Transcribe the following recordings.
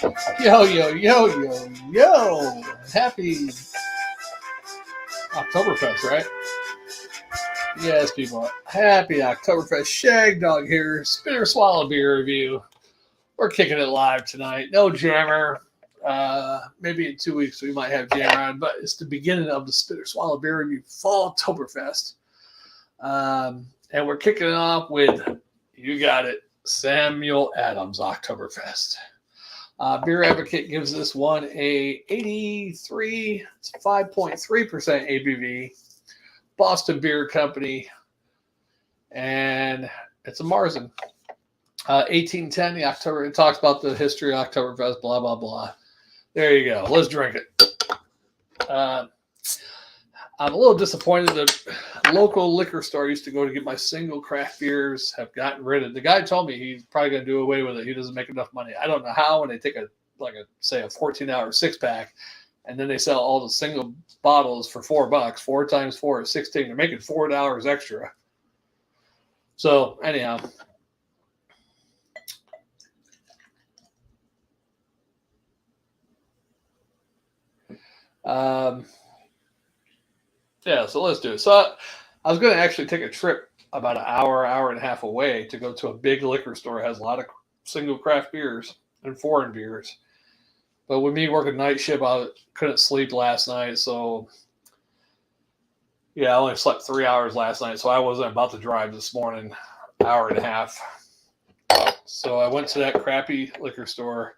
Yo, yo, yo, yo, yo. Happy Oktoberfest, right? Yes, people. Happy Oktoberfest. Shagdog here. Spinner Swallow Beer Review. We're kicking it live tonight. No jammer. Maybe in 2 weeks we might have jammer on, but it's the beginning of the Spinner Swallow Beer Review Falltoberfest. And we're kicking it off with, you got it, Sam Adams Octoberfest. Beer Advocate gives this one a 83, it's 5.3% ABV. Boston Beer Company, and it's a Marzen. 1810, the October, it talks about the history of Oktoberfest, blah, blah, blah. There you go. Let's drink it. I'm a little disappointed that local liquor store I used to go to get my single craft beers have gotten rid of. The guy told me he's probably going to do away with it. He doesn't make enough money. I don't know how. When they take a 14-hour 6-pack, and then they sell all the single bottles for $4. 4 times 4 is 16. They're making $4 extra. So anyhow. Yeah, so let's do it. So I was going to actually take a trip about an hour and a half away to go to a big liquor store that has a lot of single craft beers and foreign beers. But with me working night shift, I couldn't sleep last night. So, yeah, I only slept 3 hours last night. So I wasn't about to drive this morning, hour and a half. So I went to that crappy liquor store,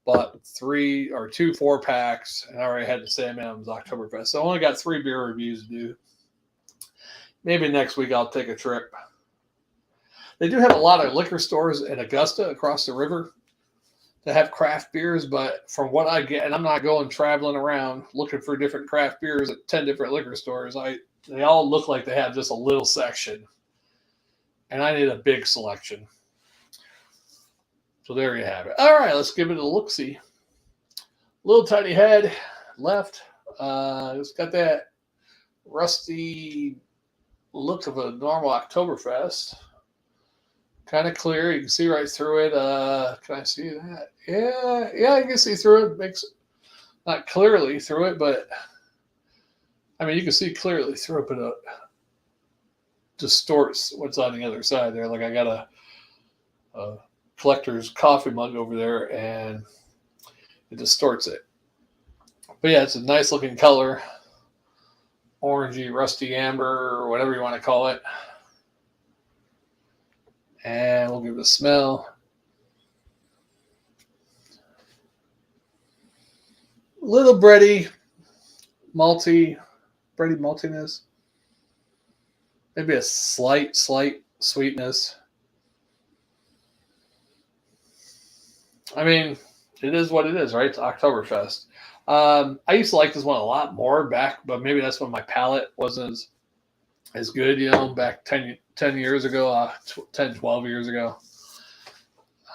bought 2 4-packs, and I already had the Sam Adams Octoberfest. So I only got 3 beer reviews to do. Maybe next week I'll take a trip. They do have a lot of liquor stores in Augusta across the river that have craft beers, but from what I get, and I'm not going traveling around looking for different craft beers at 10 different liquor stores, they all look like they have just a little section. And I need a big selection. So there you have it. All right, let's give it a look-see. Little tiny head, left. It's got that rusty look of a normal Oktoberfest. Kind of clear. You can see right through it. Can I see that? Yeah, you can see through it. Makes not clearly through it, but I mean, you can see clearly through it, but it distorts what's on the other side there. Like I got a collector's coffee mug over there, and it distorts it. But yeah, it's a nice looking color. Orangey, rusty amber, or whatever you want to call it. And we'll give it a smell. Little bready, bready maltiness. Maybe a slight sweetness. I mean, it is what it is, right? It's Oktoberfest. I used to like this one a lot more back, but maybe that's when my palate wasn't as good, back 10 years ago, 10, 12 years ago.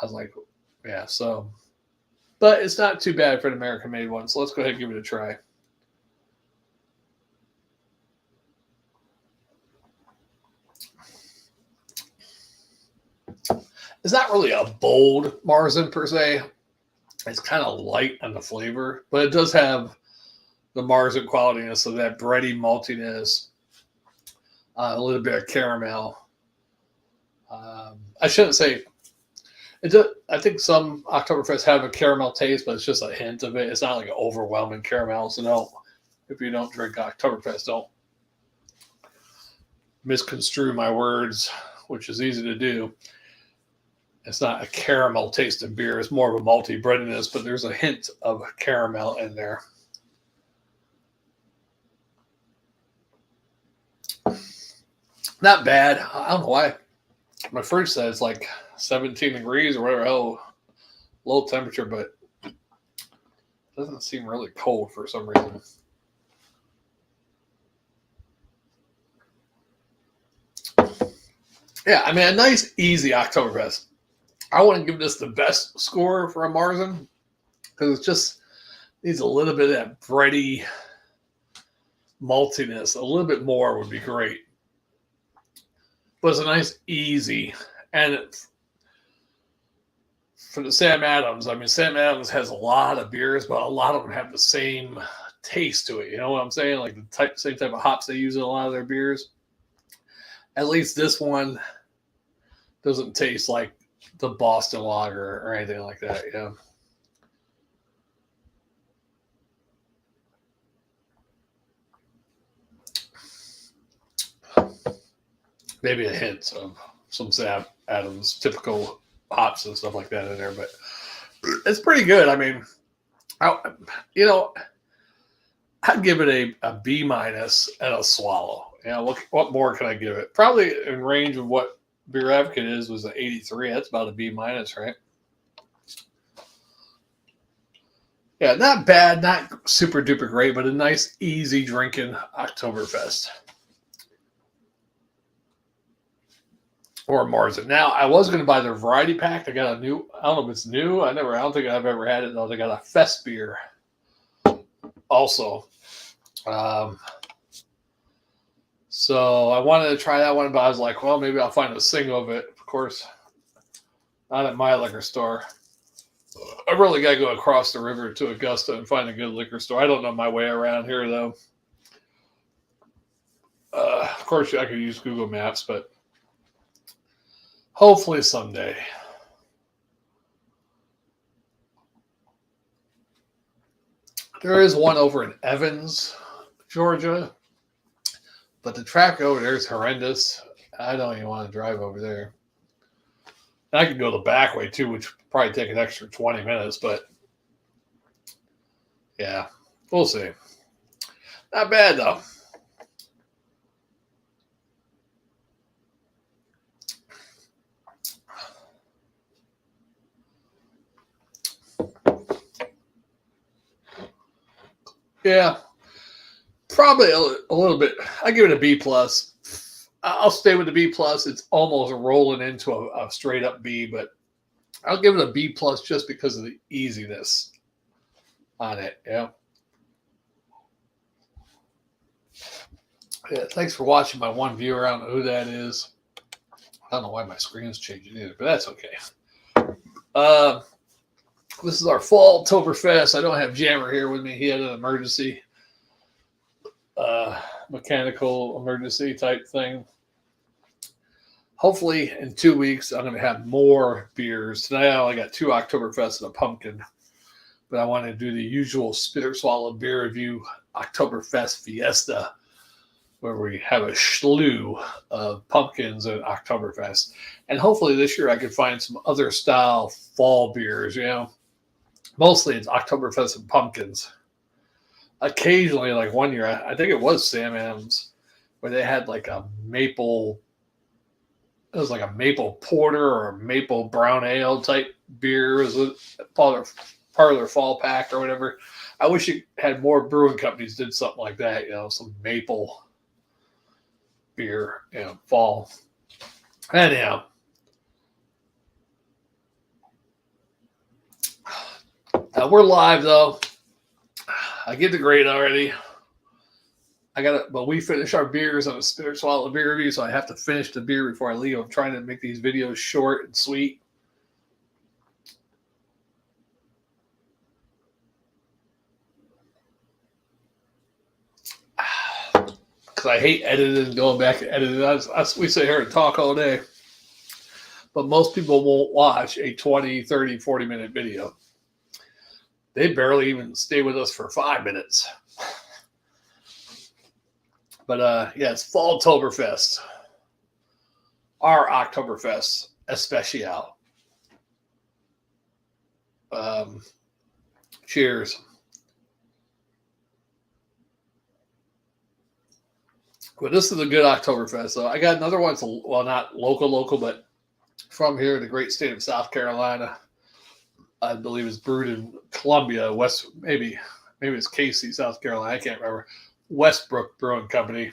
I was like, yeah, so. But it's not too bad for an American-made one, so let's go ahead and give it a try. It's not really a bold Marzen per se. It's kind of light on the flavor, but it does have the Marzen qualityness of that bready maltiness, a little bit of caramel. I shouldn't say it. I think some Oktoberfest have a caramel taste, but it's just a hint of it. It's not like an overwhelming caramel. So if you don't drink Oktoberfest, don't misconstrue my words, which is easy to do. It's not a caramel taste of beer. It's more of a malty breadiness, but there's a hint of caramel in there. Not bad. I don't know why. My fridge says it's like 17 degrees or whatever. Low temperature, but it doesn't seem really cold for some reason. Yeah, I mean, a nice, easy Oktoberfest. I wouldn't give this the best score for a Marzen because it just needs a little bit of that bready maltiness. A little bit more would be great. But it's a nice, easy, and for the Sam Adams, I mean, Sam Adams has a lot of beers, but a lot of them have the same taste to it. You know what I'm saying? Like the same type of hops they use in a lot of their beers. At least this one doesn't taste like the Boston Lager or anything like that. Yeah. Maybe a hint of some Sam Adams typical hops and stuff like that in there, but it's pretty good. I mean, you know, I'd give it a B minus and a swallow. You know, what more can I give it? Probably in range of what Beer Advocate was an 83. That's about a B minus, right? Yeah, not bad, not super duper great, but a nice, easy drinking Oktoberfest. Or Marzen. Now, I was going to buy their variety pack. They got a new, I don't know if it's new. I don't think I've ever had it, though. They got a Fest beer also. So I wanted to try that one, but I was like, well, maybe I'll find a single of it. Of course, not at my liquor store. I really got to go across the river to Augusta and find a good liquor store. I don't know my way around here, though. Of course, I could use Google Maps, but hopefully someday. There is one over in Evans, Georgia, but the traffic over there is horrendous. I don't even want to drive over there. I could go the back way too, which would probably take an extra 20 minutes, but yeah, we'll see. Not bad though. Yeah, probably a little bit. I give it a B plus. I'll stay with the B plus. It's almost rolling into a straight up B, but I'll give it a B plus just because of the easiness on it. Yeah. Yeah. Thanks for watching my one viewer. I don't know who that is. I don't know why my screen's changing either, but that's okay. This is our Falltoberfest. I don't have Jammer here with me. He had an emergency, mechanical emergency type thing. Hopefully in 2 weeks, I'm going to have more beers. Tonight I only got 2 Oktoberfest and a pumpkin, but I want to do the usual spit or swallow beer review Oktoberfest Fiesta, where we have a slew of pumpkins and Oktoberfest. And hopefully this year I can find some other style fall beers, you know. Mostly it's Oktoberfest and pumpkins. Occasionally, like one year, I think it was Sam Adams, where they had like a maple, it was like a maple porter or a maple brown ale type beer. It was part of their fall pack or whatever. I wish you had more brewing companies did something like that, you know, some maple beer, you know, fall. Anyhow. We're live though. I get the grade already. But we finish our beers on a spit or swallow beer review, so I have to finish the beer before I leave. I'm trying to make these videos short and sweet. Because I hate editing and going back and editing. We sit here and talk all day. But most people won't watch a 20, 30, 40-minute video. They barely even stay with us for 5 minutes. But yeah, it's Falltoberfest. Our Oktoberfest Especial. Cheers. But this is a good Oktoberfest. So I got another one. Well, not local, but from here in the great state of South Carolina. I believe it's brewed in Columbia, maybe it's Casey, South Carolina. I can't remember. Westbrook Brewing Company.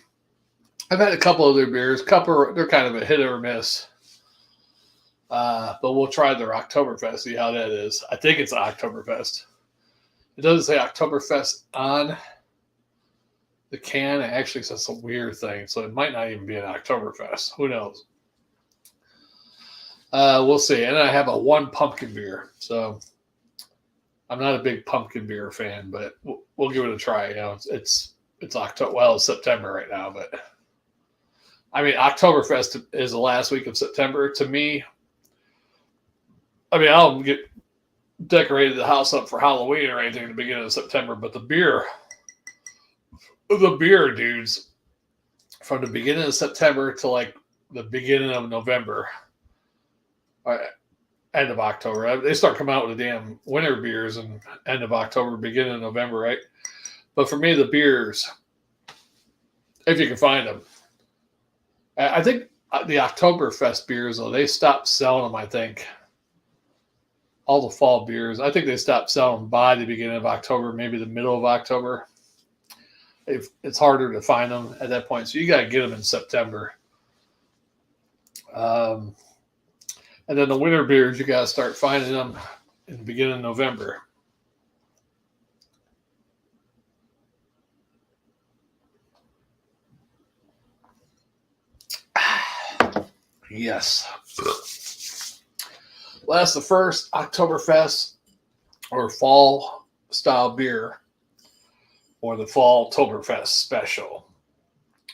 I've had a couple of their beers. They're kind of a hit or miss. But we'll try their Oktoberfest, see how that is. I think it's Oktoberfest. It doesn't say Oktoberfest on the can. It actually says some weird thing. So it might not even be an Oktoberfest. Who knows? We'll see. And I have a one pumpkin beer. So I'm not a big pumpkin beer fan, but we'll give it a try. You know, it's October. Well, it's September right now, but I mean, Oktoberfest is the last week of September. To me, I mean, I'll get decorated the house up for Halloween or anything at the beginning of September, but the beer, dudes, from the beginning of September to like the beginning of November, end of October, they start coming out with the damn winter beers and end of October, beginning of November, right? But for me, the beers, if you can find them, I think the Oktoberfest beers, though, they stopped selling them, I think. All the fall beers, I think they stopped selling them by the beginning of October, maybe the middle of October. It's harder to find them at that point, so you got to get them in September. And then the winter beers, you got to start finding them in the beginning of November. Yes. Well, that's the first Oktoberfest or fall style beer, or the Falltoberfest special,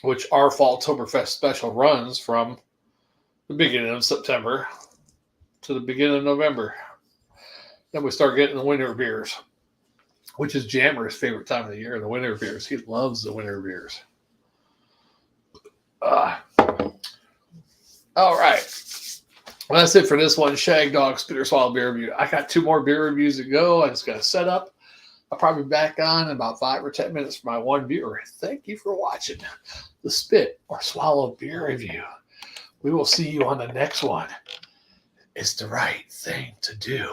which our Falltoberfest special runs from the beginning of September to the beginning of November. Then we start getting the winter beers, which is Jammer's favorite time of the year, the winter beers. He loves the winter beers. All right. Well, that's it for this one, Shagdog Spitter Swallow beer review. I got 2 more beer reviews to go. I just got to set up. I'll probably be back on in about 5 or 10 minutes for my one viewer. Thank you for watching the Spit or Swallow beer review. We will see you on the next one. It's the right thing to do.